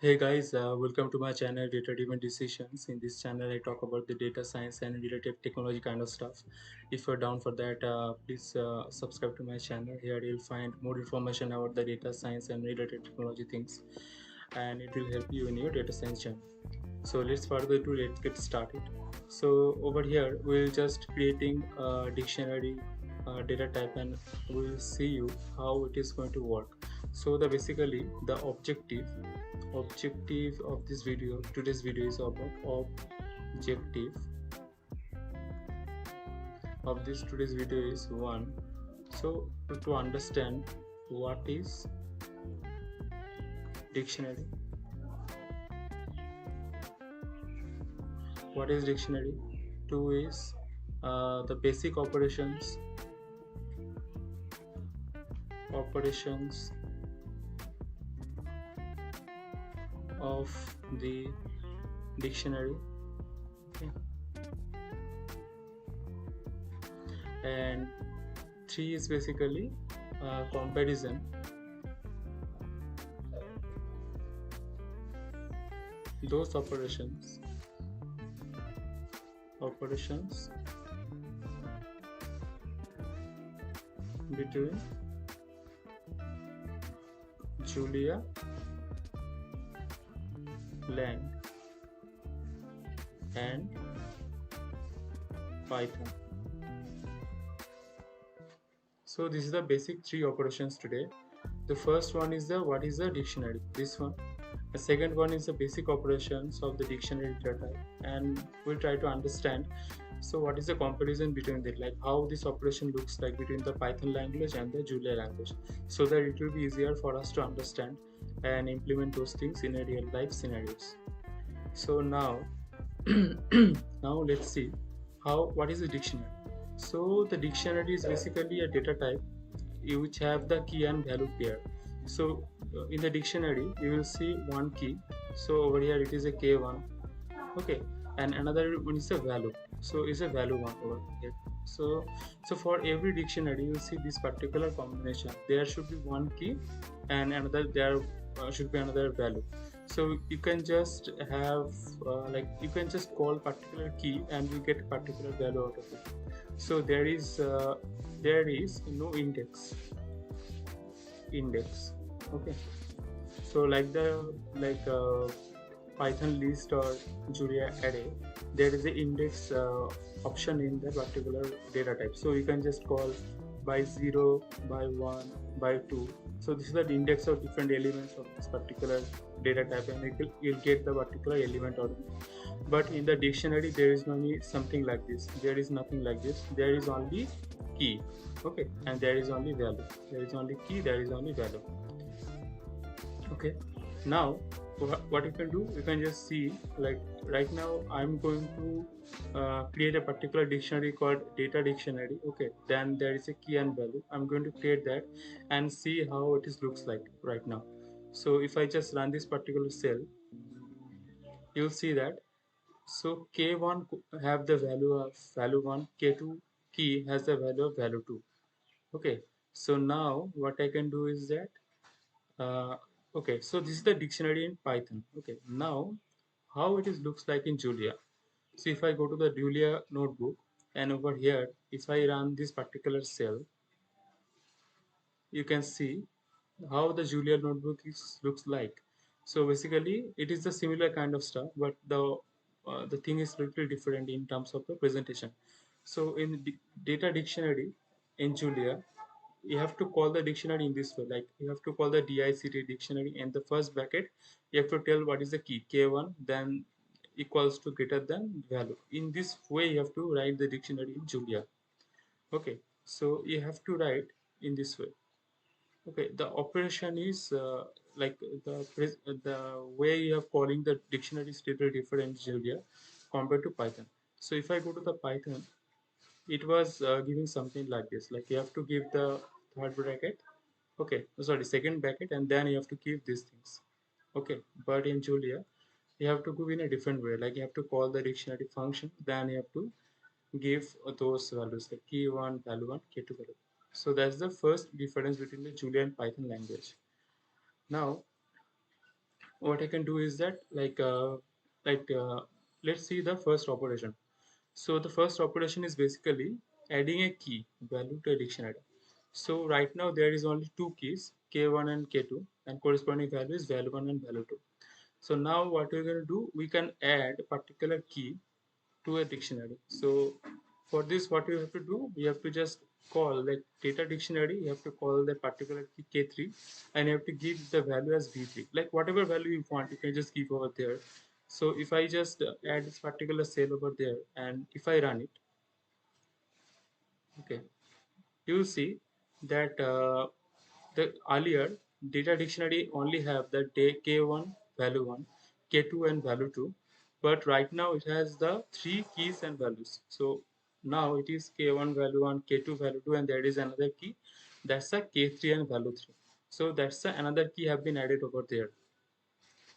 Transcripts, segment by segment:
Hey guys, welcome to my channel Data Driven Decisions. In this channel, I talk about the data science and related technology kind of stuff. If you're down for that, please subscribe to my channel. Here you'll find more information about the data science and related technology things, and it will help you in your data science journey. So let's further ado, let's get started. So over here, we'll just creating a dictionary data type, and we'll see you how it is going to work. So the basically the objective of this video, today's video is about objective of this today's video is one. So to understand what is dictionary, two is the basic operations of the dictionary. Okay. And three is basically comparison those operations between Julia, Lang, and Python. So this is the basic three operations today. The first one is what is the dictionary, this one. The second one is the basic operations of the dictionary data type, and we'll try to understand so what is the comparison between it, like how this operation looks like between the Python language and the Julia language, so that it will be easier for us to understand and implement those things in a real life scenarios. So now now let's see what is a dictionary. So the dictionary is basically a data type which have the key and value pair. So in the dictionary you will see one key. So over here it is a k1, okay, and another one is a value. So it's a value one over here. So for every dictionary you will see this particular combination. There should be one key and another there should be another value. So you can just have you can just call particular key and you get particular value out of it. So there is no index, okay. So like Python list or Julia array, there is an index option in the particular data type. So you can just call by 0, by 1, by 2. So this is the index of different elements of this particular data type, and you'll get the particular element out of it. But in the dictionary there is no something like this. There is nothing like this. There is only key, okay, and there is only value. There is only key, there is only value, okay. Now what you can do, you can just see, like right now I'm going to create a particular dictionary called data dictionary, okay. Then there is a key and value. I'm going to create that and see how it looks like right now. So if I just run this particular cell, you'll see that so k1 have the value of value 1, k2 key has the value of value 2, okay. So now what I can do is that uh, okay, so this is the dictionary in Python, okay. Now how it looks like in Julia. So if I go to the Julia notebook, and over here if I run this particular cell, you can see how the Julia notebook looks like. So basically it is the similar kind of stuff, but the thing is little different in terms of the presentation. So in data dictionary in Julia, you have to call the dictionary in this way, like you have to call the dict dictionary, and the first bracket you have to tell what is the key k1, then equals to greater than value. In this way you have to write the dictionary in Julia, okay. So you have to write in this way, okay. The operation is like the way you are calling the dictionary is little different in Julia compared to Python. So if I go to the Python, it was giving something like this, like you have to give the third bracket, okay, sorry, second bracket, and then you have to keep these things, okay. But in Julia you have to go in a different way, like you have to call the dictionary function, then you have to give those values like key1 value 1 k2 value. So that's the first difference between the Julia and Python language. Now what I can do is that let's see the first operation. So the first operation is basically adding a key value to a dictionary. So right now there is only two keys, K1 and K2, and corresponding value is value 1 and value 2. So now what we're going to do, we can add a particular key to a dictionary. So for this, what you have to do, you have to just call like data dictionary, you have to call the particular key K3, and you have to give the value as V3. Like whatever value you want, you can just give over there. So if I just add this particular cell over there, and if I run it, okay, you will see that the earlier data dictionary only have the k1 value 1, k2 and value 2, but right now it has the three keys and values. So now it is k1 value 1, k2 value 2, and there is another key, that's a k3 and value 3. So that's another key have been added over there.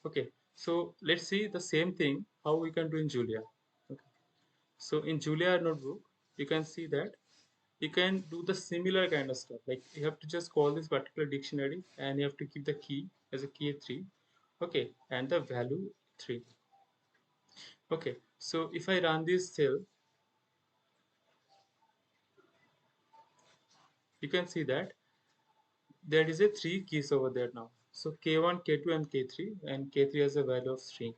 Okay, so let's see the same thing how we can do in Julia. Okay. So in Julia notebook, you can see that you can do the similar kind of stuff. Like you have to just call this particular dictionary and you have to keep the key as a key 3. Okay, and the value 3. Okay, so if I run this cell, you can see that there is a 3 keys over there now. So K1, K2 and K3, and K3 has a value of 3.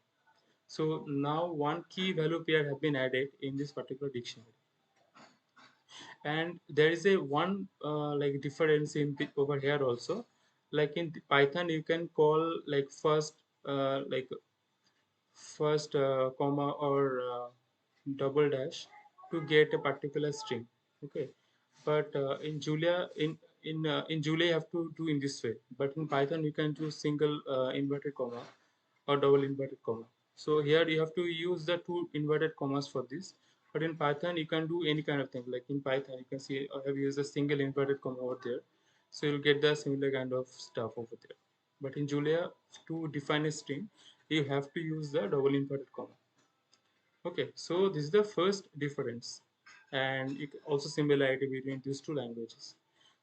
So now one key value pair have been added in this particular dictionary. And there is a one like difference in over here also. Like in Python you can call like first comma or double dash to get a particular string. Okay, but in Julia in Julia you have to do in this way, but in Python you can do single inverted comma or double inverted comma. So here you have to use the two inverted commas for this, but in Python you can do any kind of thing. Like in Python you can see I have used a single inverted comma over there, so you'll get the similar kind of stuff over there. But in Julia, to define a string, you have to use the double inverted comma. Okay, so this is the first difference, and it also similarity between these two languages.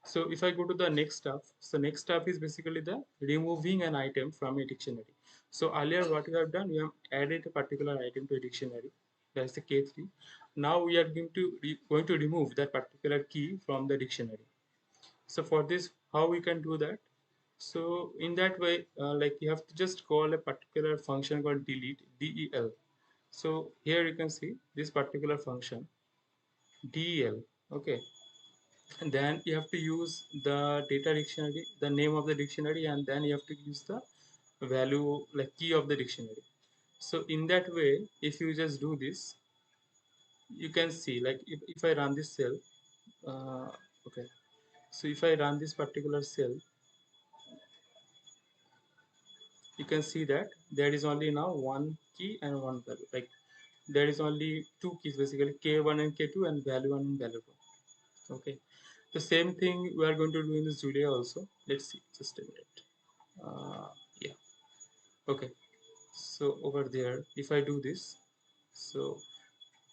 So if I go to the next stuff, so next stuff is basically the removing an item from a dictionary. So earlier what we have done, we have added a particular item to a dictionary, that's the K3. Now we are going to remove that particular key from the dictionary. So for this, how we can do that? So in that way, like you have to just call a particular function called delete, del. So here you can see this particular function del. Okay, and then you have to use the data dictionary, the name of the dictionary, and then you have to use the value like key of the dictionary. So in that way, if you just do this, you can see like if I run this cell, uh, okay. So if I run this particular cell, you can see that there is only now one key and one value. Like there is only two keys basically, k1 and k2, and value 1 and value 2. Okay, the same thing we are going to do in this Julia also. Let's see, just a minute. Yeah, okay. So over there, if I do this, so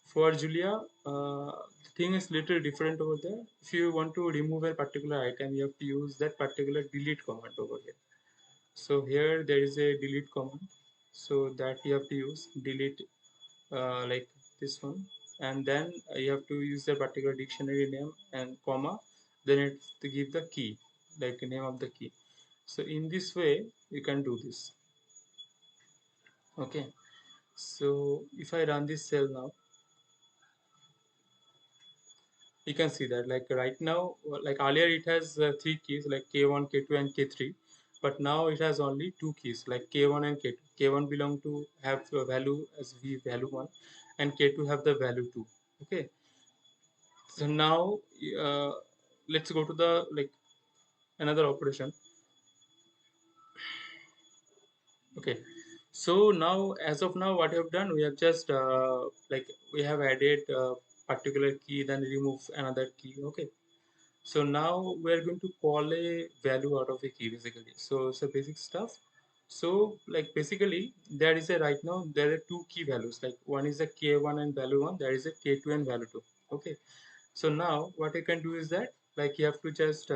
for Julia, the thing is little different over there. If you want to remove a particular item, you have to use that particular delete command over here. So here there is a delete command, so that you have to use delete like this one, and then you have to use the particular dictionary name and comma, then it's to give the key, like the name of the key. So in this way you can do this. Okay, so if I run this cell now, you can see that like right now, like earlier it has three keys like k1, k2 and k3, but now it has only two keys like k1 and k2. K1 belong to have a value as v value 1, and k2 have the value 2. Okay, so now uh, let's go to the like another operation. Okay, so now as of now what we have done, we have just like we have added particular key, then remove another key. Okay, so now we're going to call a value out of a key basically. So it's a basic stuff. So like basically there is a right now there are two key values, like one is a k1 and value 1, there is a k2 and value 2. Okay, so now what you can do is that like you have to just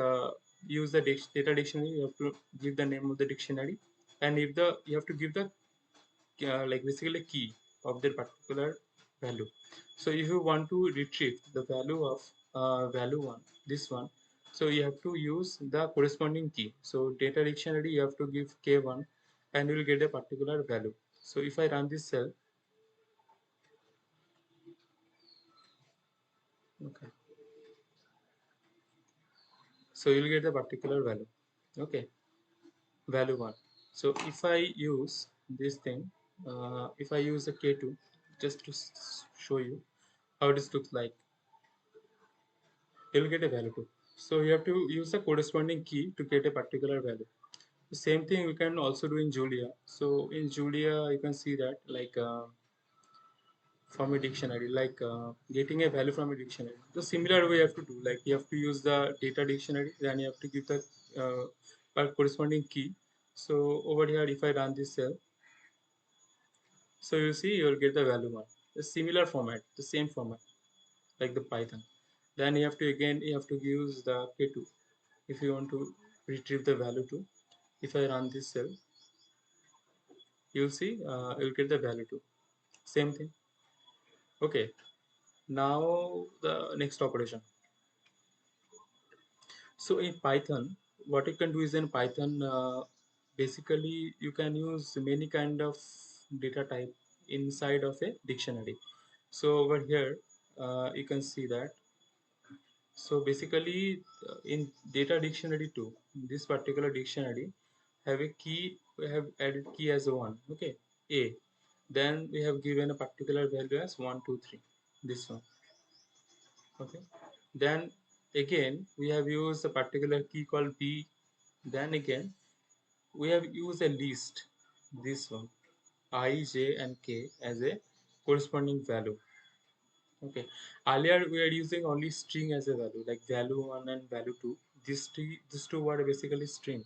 use the data dictionary, you have to give the name of the dictionary, and if the you have to give the like basically key of that particular value. So if you want to retrieve the value of value one, this one, so you have to use the corresponding key. So data dictionary you have to give k1 and you will get a particular value. So if I run this cell, okay, so you will get the particular value, okay, value 1. So if I use this thing, if I use a k2 just to show you how this looks like, you'll get a value 2. So you have to use the corresponding key to get a particular value. The same thing we can also do in Julia. So in Julia, you can see that like from a dictionary, like getting a value from a dictionary. The similar way you have to do, like you have to use the data dictionary, then you have to give the corresponding key. So over here, if I run this cell, so you see you will get the value one. The similar format, the same format, like the Python. Then you have to again you have to use the k2 if you want to retrieve the value 2. If I run this cell, you'll see you'll get the value 2. Same thing. Okay. Now the next operation. So in Python, what you can do is in Python, basically you can use many kind of data type inside of a dictionary. So over here, you can see that. So basically, in data dictionary too, this particular dictionary have a key. We have added key as a one. Okay, a. Then we have given a particular value as 1, 2, 3. This one. Okay. Then again we have used a particular key called b. Then again we have used a list. This one, I, j, and k as a corresponding value. Okay. Earlier we are using only string as a value, like value one and value two. These two were basically string,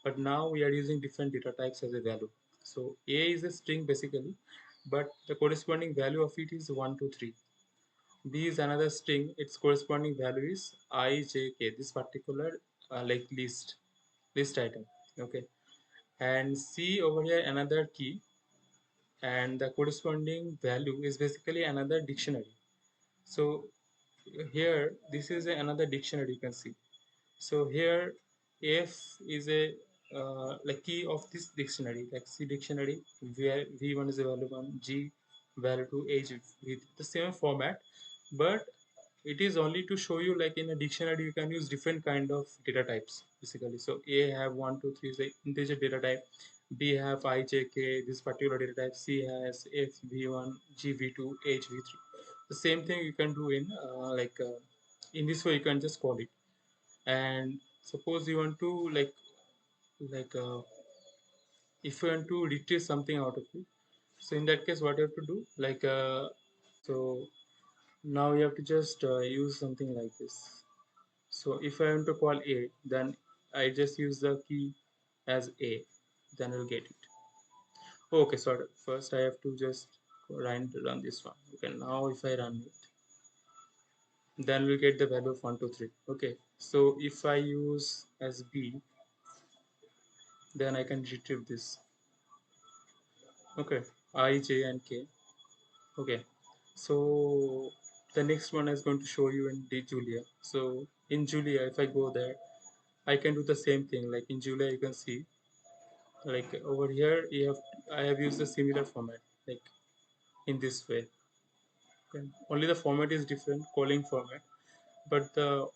but now we are using different data types as a value. So a is a string basically, but the corresponding value of it is 1, 2, 3. B is another string. Its corresponding value is I, j, k. This particular like list item. Okay. And C over here another key, and the corresponding value is basically another dictionary. So here this is another dictionary you can see. So here F is a like key of this dictionary, like C dictionary, where V1 is a value 1, G value 2, H with the same format, but it is only to show you like in a dictionary you can use different kind of data types basically. So A have 1, 2, 3 is the integer data type, B have I, J, K, this particular data type, C has F, V1, G, V2, H, V3. The same thing you can do in in this way you can just call it. And suppose you want to like if you want to retrieve something out of it, so in that case what you have to do like so now you have to just use something like this. So if I want to call a, then I just use the key as a, then I'll get it. Okay, so first I have to just run this one. Okay, now if I run it, then we'll get the value of 1, 2, 3. Okay, so if I use as b, then I can retrieve this. Okay, I, j, and k. Okay, so the next one is going to show you in the Julia. So in Julia, if I go there, I can do the same thing. Like in Julia, you can see like over here, you have I have used a similar format, like in this way. Okay. Only the format is different, calling format, but the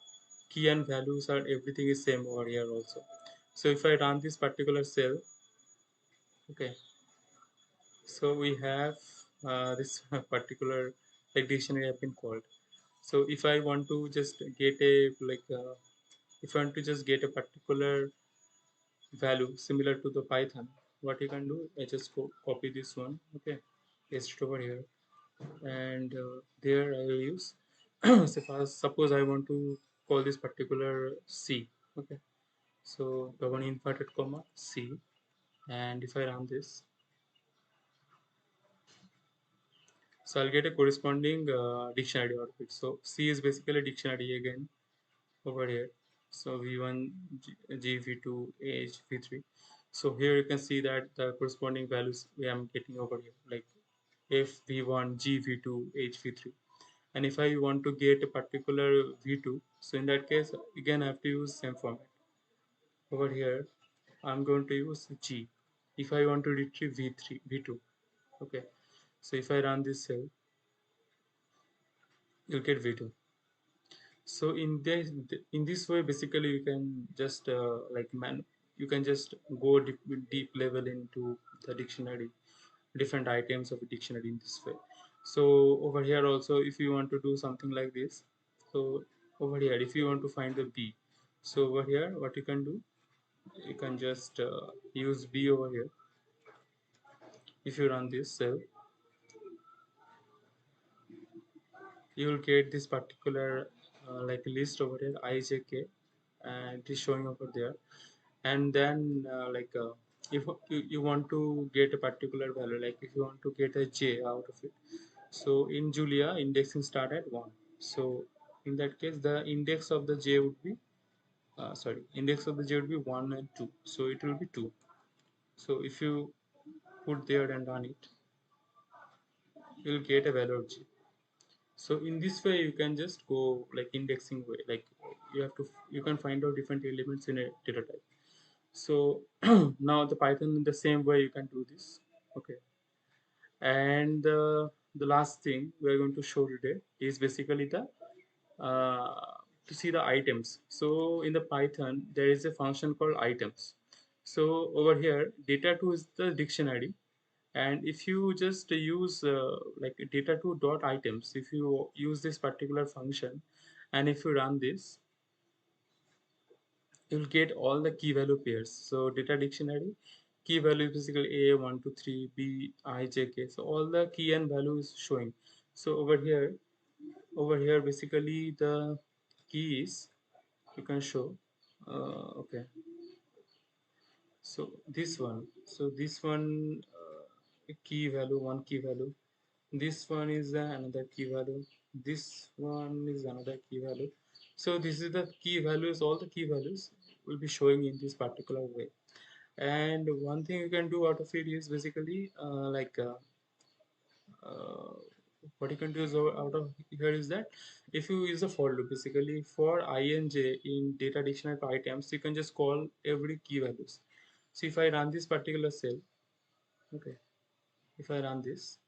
key and values are everything is same over here also. So if I run this particular cell, okay, so we have this particular like dictionary have been called. So if I want to just get a if I want to just get a particular value similar to the Python, what you can do, I just copy this one, okay, paste it over here, and there I will use. Suppose I want to call this particular C, okay. So the one inverted comma C, and if I run this, so I'll get a corresponding dictionary out of it. So C is basically a dictionary again over here. So V1, G, V2, H, V3. So here you can see that the corresponding values we am getting over here, like f v1, g v2, h v3. And if I want to get a particular v2, so in that case again I have to use same format. Over here I'm going to use g if I want to retrieve v3 v2. Okay, so if I run this cell, you'll get v2. So in this way basically you can just you can just go deep level into the dictionary, different items of a dictionary in this way. So over here also, if you want to do something like this, so over here if you want to find the b, so over here what you can do, you can just use b over here. If you run this cell, you will get this particular like list over here ijk, and it is showing over there. And then if you want to get a particular value, like if you want to get a j out of it, so in Julia indexing start at 1. So in that case the index of the j would be index of the j would be 1 and 2, so it will be 2. So if you put there and run it, you will get a value of j. So in this way you can just go like indexing way, like you can find out different elements in a data type. So now the Python in the same way you can do this. Okay, and the last thing we are going to show today is basically the to see the items. So in the Python there is a function called items. So over here data2 is the dictionary, and if you just use like data2 dot items, if you use this particular function and if you run this, you'll get all the key value pairs. So data dictionary key value is basically a 1 2 3 b I j k, so all the key and value is showing. So over here basically the keys you can show. Okay, so this one key value, one key value, this one is another key value, this one is another key value. So this is the key values, all the key values will be showing in this particular way. And one thing you can do out of it is basically uh, what you can do is out of here is that if you use a for loop, basically for I and j in data dictionary items, you can just call every key values. So if I run this particular cell, okay, if I run this,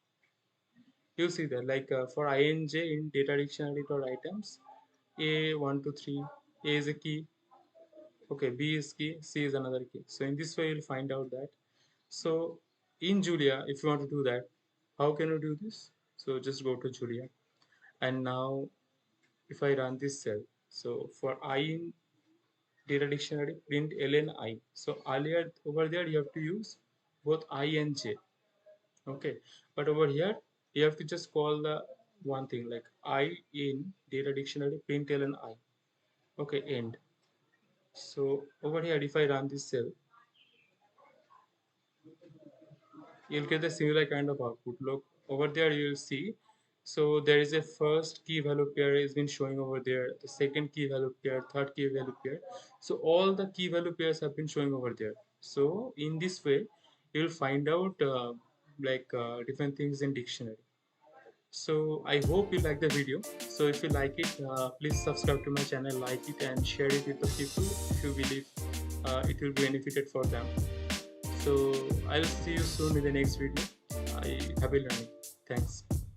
you see that like for I and j in data dictionary items, a 1 2 3, a is a key, okay, b is key, c is another key. So in this way you'll find out that. So in Julia, if you want to do that, how can you do this? So just go to Julia, and now if I run this cell, so for I in data dictionary print ln I. So earlier over there you have to use both I and j. Okay, but over here you have to just call the one thing like I in data dictionary print ln I. Okay, end. So over here if I run this cell, you'll get the similar kind of output. Look over there, you'll see. So there is a first key value pair has been showing over there, the second key value pair, third key value pair. So all the key value pairs have been showing over there. So in this way you'll find out different things in dictionary. So I hope you like the video. So if you like it, please subscribe to my channel, like it and share it with the people if you believe it will be benefited for them. So I'll see you soon in the next video. I happy learning. Thanks.